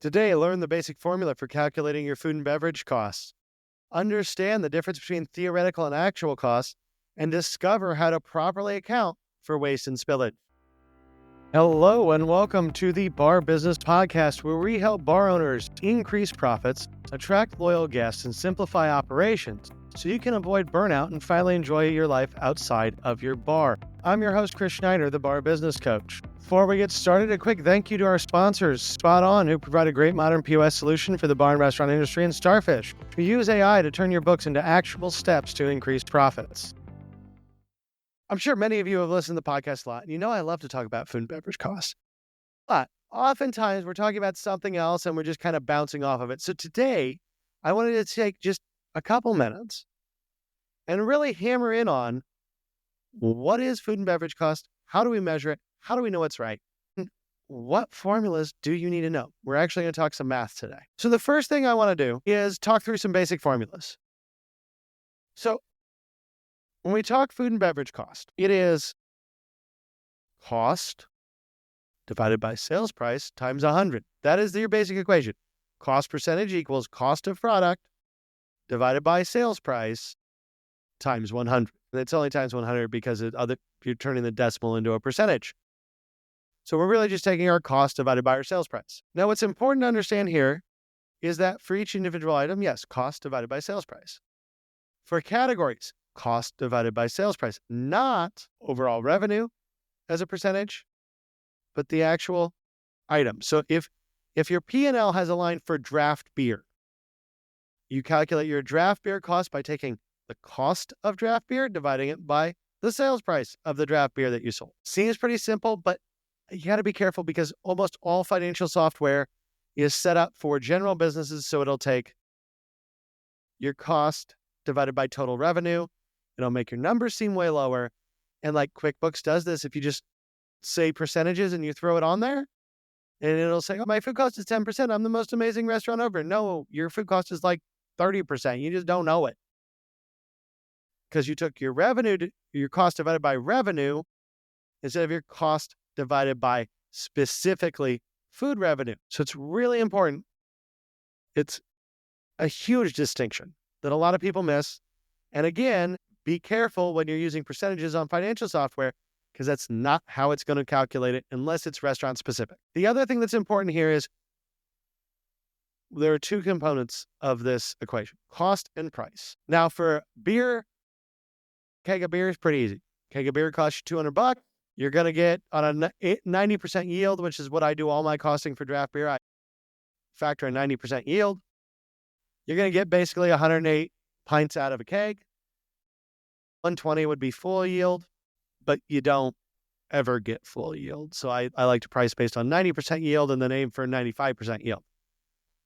Today, learn the basic formula for calculating your food and beverage costs. Understand the difference between theoretical and actual costs, and discover how to properly account for waste and spillage. Hello, and welcome to the Bar Business Podcast, where we help bar owners increase profits, attract loyal guests, and simplify operations so you can avoid burnout and finally enjoy your life outside of your bar. I'm your host, Chris Schneider, the Bar Business Coach. Before we get started, a quick thank you to our sponsors, Spot On, who provide a great modern POS solution for the bar and restaurant industry, and Starfish, who use AI to turn your books into actionable steps to increase profits. I'm sure many of you have listened to the podcast a lot, and you know I love to talk about food and beverage costs. But oftentimes we're talking about something else and we're just kind of bouncing off of it. So today, I wanted to take just a couple minutes and really hammer in on what is food and beverage cost, how do we measure it, how do we know what's right, and what formulas do you need to know? We're actually going to talk some math today. So the first thing I want to do is talk through some basic formulas. So when we talk food and beverage cost, it is cost divided by sales price times 100. That is your basic equation. Cost percentage equals cost of product divided by sales price times 100. And it's only times 100 because you're turning the decimal into a percentage. So we're really just taking our cost divided by our sales price. Now, what's important to understand here is that for each individual item, yes, cost divided by sales price. For categories, cost divided by sales price, not overall revenue as a percentage, but the actual item. So if your P&L has a line for draft beer, you calculate your draft beer cost by taking the cost of draft beer, dividing it by the sales price of the draft beer that you sold. Seems pretty simple, but you got to be careful because almost all financial software is set up for general businesses. So it'll take your cost divided by total revenue. It'll make your numbers seem way lower. And like QuickBooks does this, if you just say percentages and you throw it on there, and it'll say, oh, my food cost is 10%. I'm the most amazing restaurant ever. No, your food cost is like 30%. You just don't know it. Because you took your cost divided by revenue instead of your cost divided by specifically food revenue. So it's really important. It's a huge distinction that a lot of people miss. And again, be careful when you're using percentages on financial software, because that's not how it's going to calculate it unless it's restaurant specific. The other thing that's important here is there are two components of this equation, cost and price. Now for beer, keg of beer is pretty easy. Keg of beer costs you $200. You're going to get on a 90% yield, which is what I do all my costing for draft beer. I factor in 90% yield. You're going to get basically 108 pints out of a keg. 120 would be full yield, but you don't ever get full yield. So I like to price based on 90% yield and then aim for 95% yield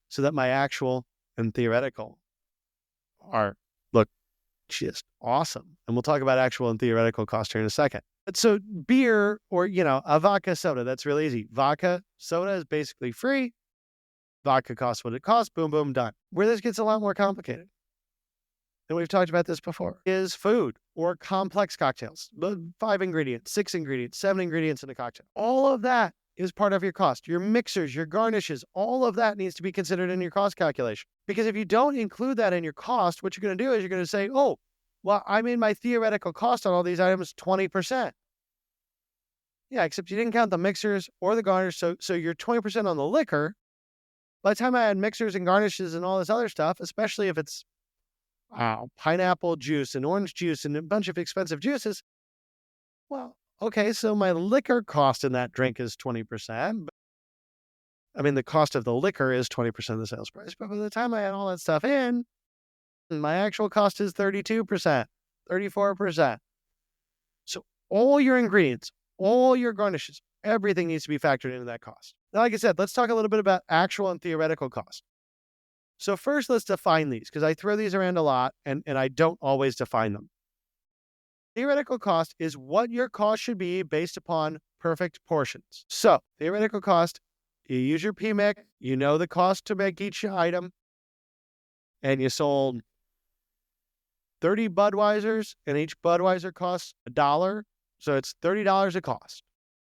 so that my actual and theoretical look just awesome. And we'll talk about actual and theoretical cost here in a second. So beer or, a vodka soda, that's really easy. Vodka soda is basically free. Vodka costs what it costs. Boom, boom, done. Where this gets a lot more complicated, and we've talked about this before, is food or complex cocktails. 5 ingredients, 6 ingredients, 7 ingredients in a cocktail. All of that is part of your cost. Your mixers, your garnishes, all of that needs to be considered in your cost calculation. Because if you don't include that in your cost, what you're going to do is you're going to say, oh, well, I made my theoretical cost on all these items 20%. Yeah, except you didn't count the mixers or the garnish. So you're 20% on the liquor. By the time I add mixers and garnishes and all this other stuff, especially if it's pineapple juice and orange juice and a bunch of expensive juices, well, okay, so my liquor cost in that drink is 20%. The cost of the liquor is 20% of the sales price. But by the time I add all that stuff in, my actual cost is 32%, 34%. So all your ingredients, all your garnishes, everything needs to be factored into that cost. Now, like I said, let's talk a little bit about actual and theoretical cost. So first, let's define these, because I throw these around a lot and I don't always define them. Theoretical cost is what your cost should be based upon perfect portions. So theoretical cost, you use your PMIC, you know the cost to make each item, and you sold 30 Budweisers, and each Budweiser costs $1. So it's $30 a cost,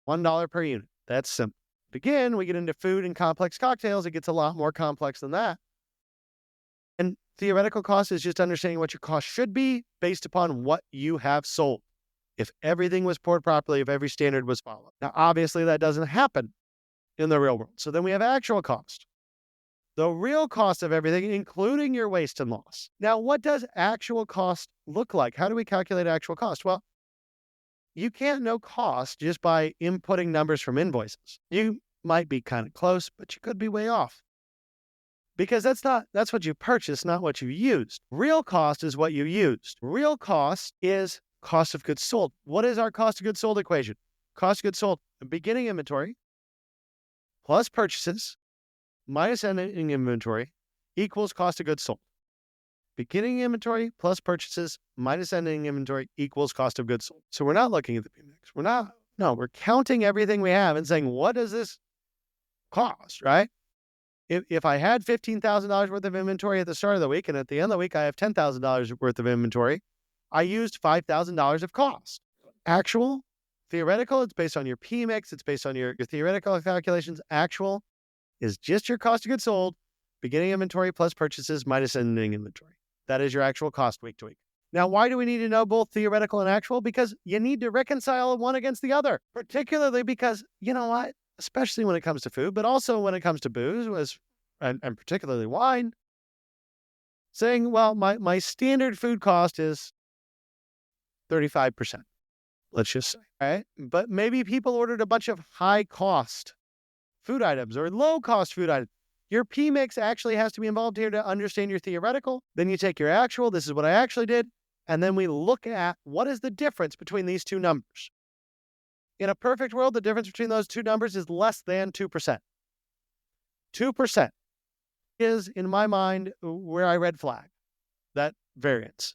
$1 per unit. That's simple. Again, we get into food and complex cocktails. It gets a lot more complex than that. And theoretical cost is just understanding what your cost should be based upon what you have sold. If everything was poured properly, if every standard was followed. Now, obviously, that doesn't happen in the real world. So then we have actual cost. The real cost of everything, including your waste and loss. Now, what does actual cost look like? How do we calculate actual cost? Well, you can't know cost just by inputting numbers from invoices. You might be kind of close, but you could be way off. Because that's what you purchased, not what you used. Real cost is what you used. Real cost is cost of goods sold. What is our cost of goods sold equation? Cost of goods sold, beginning inventory plus purchases minus ending inventory equals cost of goods sold. Beginning inventory plus purchases minus ending inventory equals cost of goods sold. So we're not looking at the PMX. We're counting everything we have and saying, what does this cost, right? If I had $15,000 worth of inventory at the start of the week and at the end of the week I have $10,000 worth of inventory, I used $5,000 of cost. Actual, theoretical, it's based on your PMix, it's based on your theoretical calculations. Actual is just your cost of goods sold, beginning inventory plus purchases minus ending inventory. That is your actual cost week to week. Now, why do we need to know both theoretical and actual? Because you need to reconcile one against the other, particularly because, you know what, especially when it comes to food, but also when it comes to booze, and particularly wine, saying, well, my standard food cost is 35%, let's just say, right? But maybe people ordered a bunch of high-cost food items or low-cost food items. Your PMix actually has to be involved here to understand your theoretical. Then you take your actual, this is what I actually did, and then we look at what is the difference between these two numbers. In a perfect world, the difference between those two numbers is less than 2%. 2% is, in my mind, where I red flag that variance.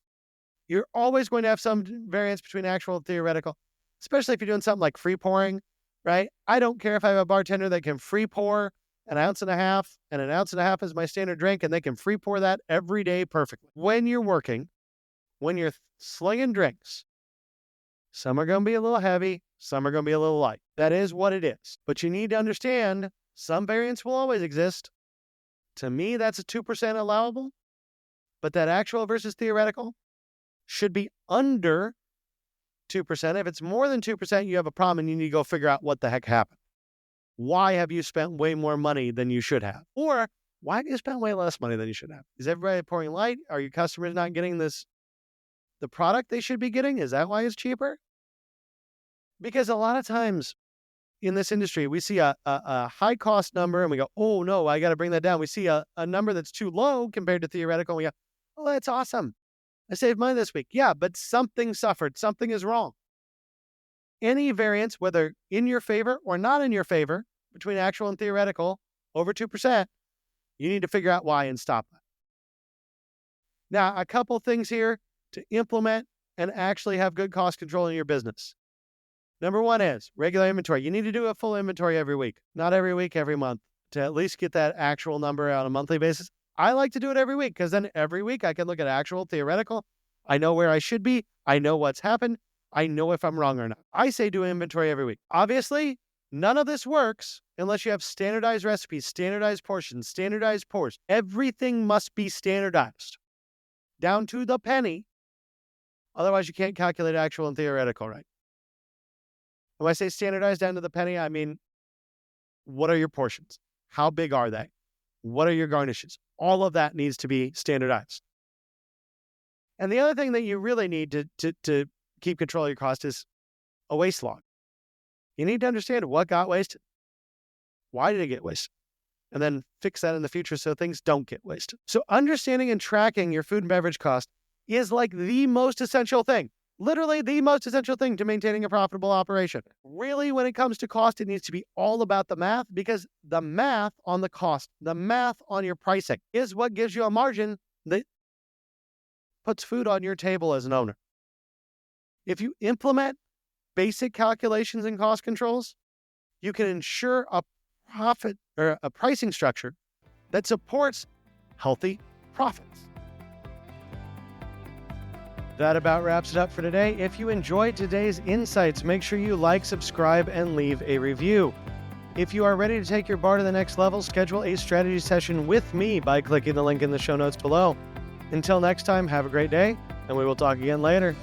You're always going to have some variance between actual and theoretical, especially if you're doing something like free pouring, right? I don't care if I have a bartender that can free pour an ounce and a half, and an ounce and a half is my standard drink, and they can free pour that every day perfectly. When you're working, when you're slinging drinks, some are going to be a little heavy, some are going to be a little light. That is what it is. But you need to understand some variance will always exist. To me, that's a 2% allowable, but that actual versus theoretical should be under 2%. If it's more than 2%, you have a problem and you need to go figure out what the heck happened. Why have you spent way more money than you should have? Or why have you spent way less money than you should have? Is everybody pouring light? Are your customers not getting the product they should be getting? Is that why it's cheaper? Because a lot of times in this industry, we see a high cost number and we go, oh no, I got to bring that down. We see a number that's too low compared to theoretical. And we go, oh, that's awesome. I saved money this week. Yeah, but something suffered. Something is wrong. Any variance, whether in your favor or not in your favor, between actual and theoretical, over 2%, you need to figure out why and stop that. Now, a couple things here to implement and actually have good cost control in your business. Number one is regular inventory. You need to do a full inventory every week, not every week, every month, to at least get that actual number on a monthly basis. I like to do it every week because then every week I can look at actual, theoretical. I know where I should be. I know what's happened. I know if I'm wrong or not. I say do inventory every week. Obviously, none of this works unless you have standardized recipes, standardized portions, standardized pours. Everything must be standardized down to the penny. Otherwise, you can't calculate actual and theoretical right. When I say standardized down to the penny, I mean, what are your portions? How big are they? What are your garnishes? All of that needs to be standardized. And the other thing that you really need to keep control of your cost is a waste log. You need to understand what got wasted. Why did it get wasted? And then fix that in the future so things don't get wasted. So understanding and tracking your food and beverage cost is like the most essential thing. Literally the most essential thing to maintaining a profitable operation. Really, when it comes to cost, it needs to be all about the math, because the math on the cost, the math on your pricing is what gives you a margin that puts food on your table as an owner. If you implement basic calculations and cost controls, you can ensure a profit or a pricing structure that supports healthy profits. That about wraps it up for today. If you enjoyed today's insights, make sure you like, subscribe, and leave a review. If you are ready to take your bar to the next level, schedule a strategy session with me by clicking the link in the show notes below. Until next time, have a great day, and we will talk again later.